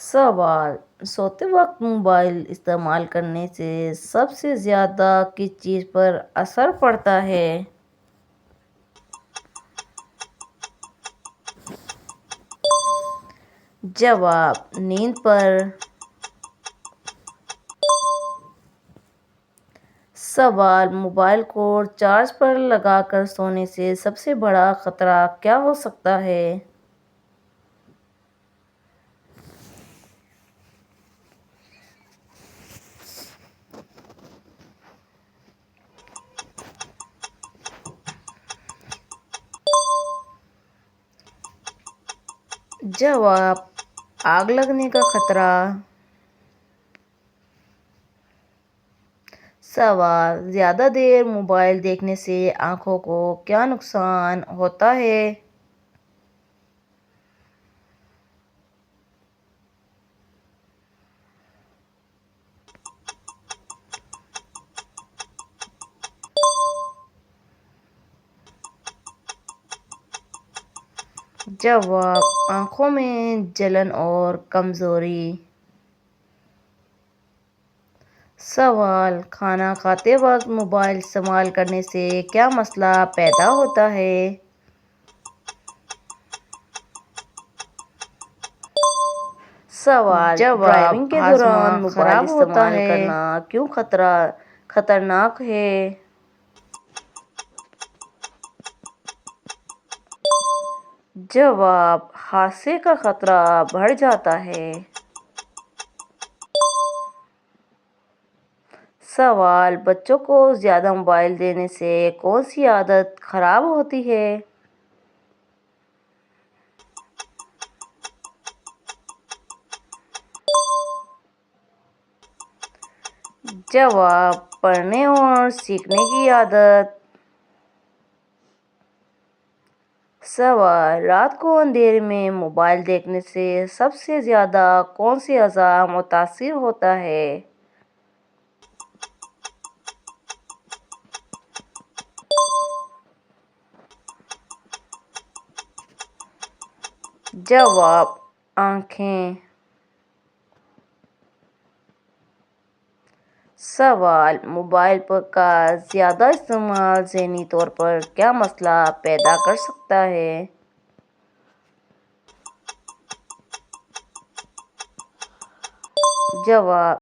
सवाल: सोते वक्त मोबाइल इस्तेमाल करने से सबसे ज़्यादा किस चीज़ पर असर पड़ता है? जवाब: नींद पर। सवाल: मोबाइल को चार्ज पर लगाकर सोने से सबसे बड़ा खतरा क्या हो सकता है? जवाब: आग लगने का खतरा। सवाल: ज़्यादा देर मोबाइल देखने से आँखों को क्या नुकसान होता है? जवाब: आँखों में जलन और कमज़ोरी। सवाल: खाना खाते वक्त मोबाइल इस्तेमाल करने से क्या मसला पैदा होता है? सवाल: ड्राइविंग के दौरान मोबाइल इस्तेमाल करना क्यों खतरनाक है? जवाब: हादसे का खतरा बढ़ जाता है। सवाल: बच्चों को ज़्यादा मोबाइल देने से कौन सी आदत खराब होती है? जवाब: पढ़ने और सीखने की आदत। सवाल: रात को अंधेरे में मोबाइल देखने से सबसे ज़्यादा कौन सी अज़ा मुतासिर होता है? जवाब: आँखें। सवाल: मोबाइल का ज़्यादा इस्तेमाल ज़हनी तौर पर क्या मसला पैदा कर सकता है? जवाब: